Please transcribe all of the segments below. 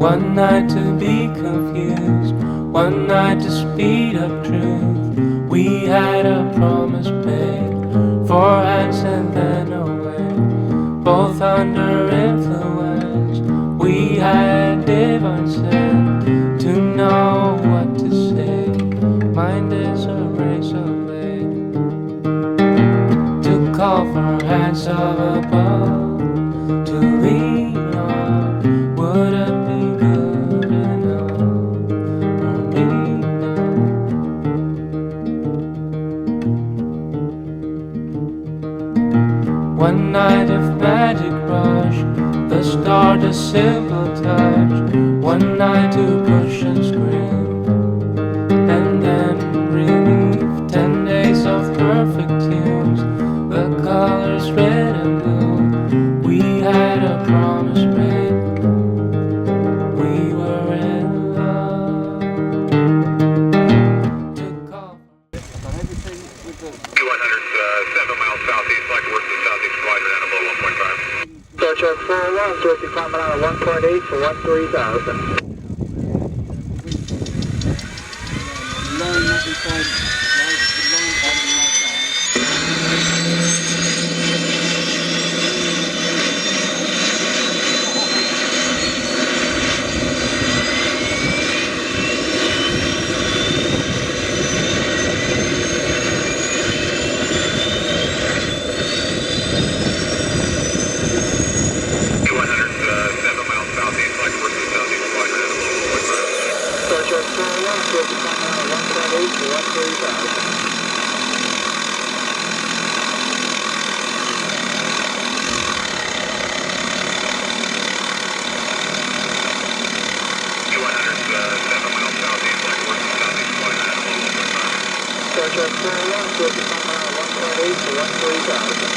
One night to be confused, one night to speed up truth. We had a promise made, 4 hands and then away, both under influence. We had divine sense to know what to say. Mind is a razor blade to call for hands of above, to lean on. Would it be good enough for me now? One night of magic rush, the start a simple touch. One night to push and scream, and then relief. 10 days of perfect tunes, the colors red and blue. We had a promise made, we were in love. Took off. 200, 7 miles southeast, like towards the southeast quadrant, and above 1.5. Starship 41, directly climbing out of 1.8 for 13,000. Starship 41, directly climbing out of 1.8 for 13,000. Starship 41, directly climbing out of 1.8 for 13,000.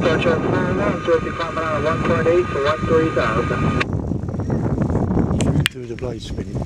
Starship 41, directly climbing out of 1.8 for 13,000. Do the blade spinning.